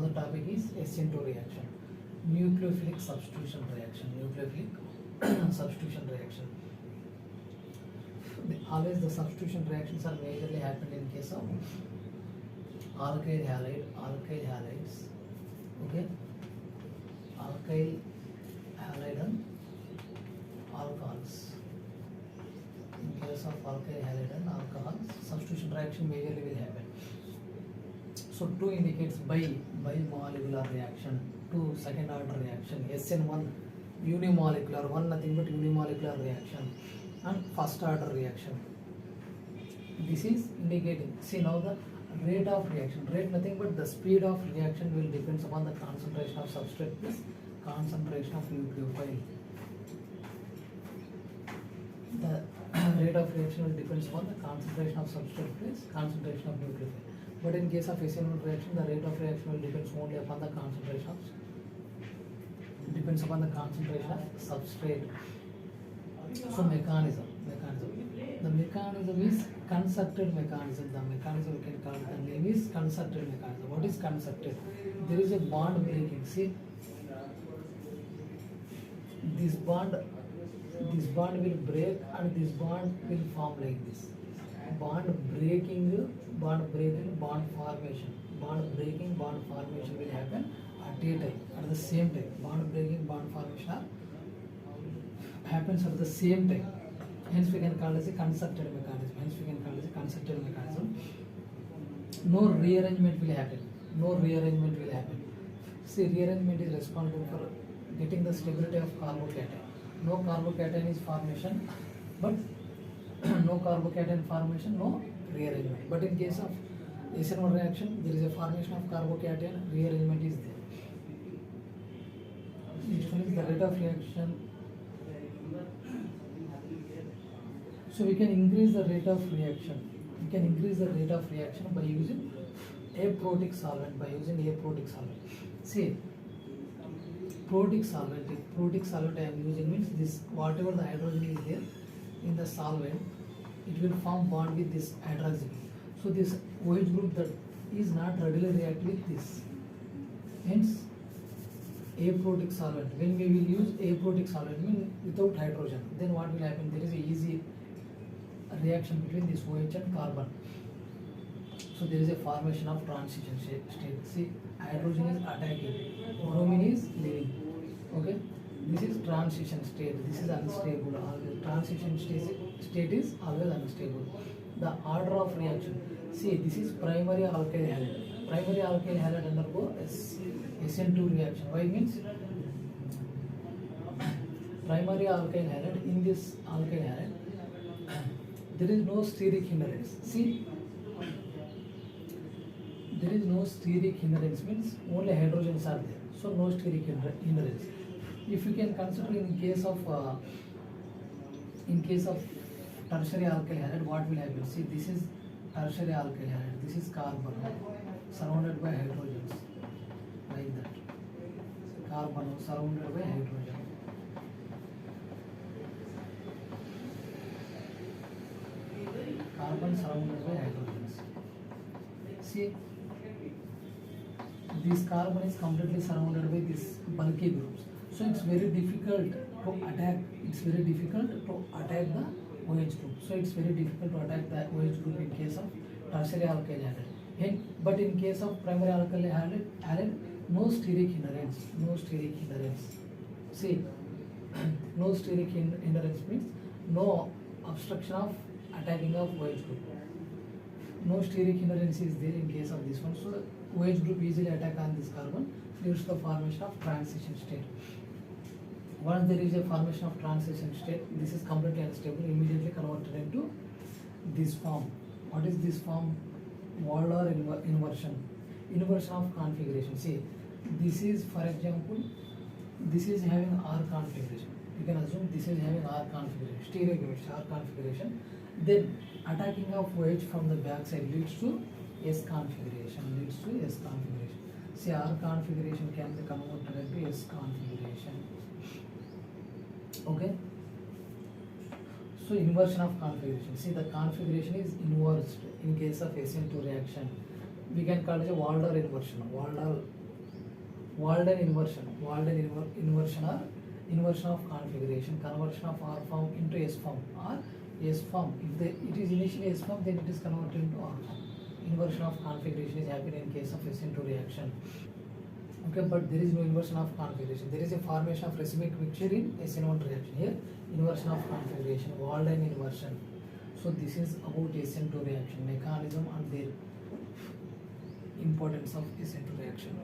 Another topic is SN2 reaction, nucleophilic substitution reaction. Nucleophilic substitution reaction. Always the substitution reactions are majorly happened in case of alkyl halides. Okay, alkyl halide and alcohols. In case of alkyl halide and alcohols, substitution reaction majorly will happen. So 2 indicates bimolecular reaction, 2 second order reaction, SN1 unimolecular, 1 nothing but unimolecular reaction, and first order reaction. This is indicating, see now the rate of reaction, rate nothing but the speed of reaction will depends upon the concentration of substrate plus concentration of nucleophile. The rate of reaction will depends upon the concentration of substrate plus concentration of nucleophile. But in case of SN1 reaction, the rate of reaction will depends only upon the concentration of substrate. So mechanism. The mechanism is constructed mechanism. The mechanism we can call it, the name is constructed mechanism. What is constructed? There is a bond breaking. See, this bond will break and this bond will form like this. Bond breaking, bond formation. Bond breaking, bond formation will happen at a time, at the same time. Bond breaking, bond formation happens at the same time. Hence we can call it as a constructed mechanism. No rearrangement will happen. See, rearrangement is responsible for getting the stability of carbocation. No carbocation is formation, but no carbocation formation, no rearrangement. But in case of SN1 reaction, there is a formation of carbocation, rearrangement is there. Which means the rate of reaction. So we can increase the rate of reaction. By using aprotic solvent. See, protic solvent I am using means this, whatever the hydrogen is there in the solvent, it will form bond with this hydrogen. So this OH group that is not readily react with this. Hence, aprotic solvent. When we will use aprotic solvent, mean without hydrogen, then what will happen? There is a easy reaction between this OH and carbon. So there is a formation of transition state. See, hydrogen is attacking, bromine is leaving. Okay, this is transition state. This is unstable. Transition state is always unstable. The order of reaction. See, this is primary alkyl halide. Primary alkyl halide undergo SN2 reaction. Why means primary alkyl halide, in this alkyl halide there is no steric hindrance. See, there is no steric hindrance means only hydrogens are there. So no steric hindrance. If you can consider in case of tertiary alkyl halide, what will happen? See, this is tertiary alkyl halide. This is carbon surrounded by hydrogens, like that. Carbon surrounded by hydrogen. Carbon surrounded by hydrogens. See, this carbon is completely surrounded by these bulky groups. So it's very difficult to attack. The OH group. So it's very difficult to attack the OH group in case of tertiary alkyl halide. But in case of primary alkyl halide, no steric hindrance. See, no steric hindrance means no obstruction of attacking of OH group. No steric hindrance is there in case of this one. So OH group easily attack on this carbon, leads to the formation of transition state. Once there is a formation of transition state, this is completely unstable, immediately converted into this form. What is this form? Waldorf inversion. Inversion of configuration. See, this is, for example, this is having R configuration. You can assume this is having R configuration, stereochemistry R configuration. Then attacking of OH from the back side leads to S configuration. See, R configuration can be converted into S configuration. Okay. So inversion of configuration. See, the configuration is inversed in case of SN2 reaction. We can call it a Waldorf inversion. Waldorf Walden inversion. Inversion or inversion of configuration, conversion of R form into S form or S form. If it is initially S form, then it is converted into R form. Inversion of configuration is happening in case of SN2 reaction. Okay, but there is no inversion of configuration. There is a formation of racemic mixture in SN1 reaction. Here, inversion of configuration, Walden inversion. So this is about SN2 reaction mechanism and their importance of SN2 reaction.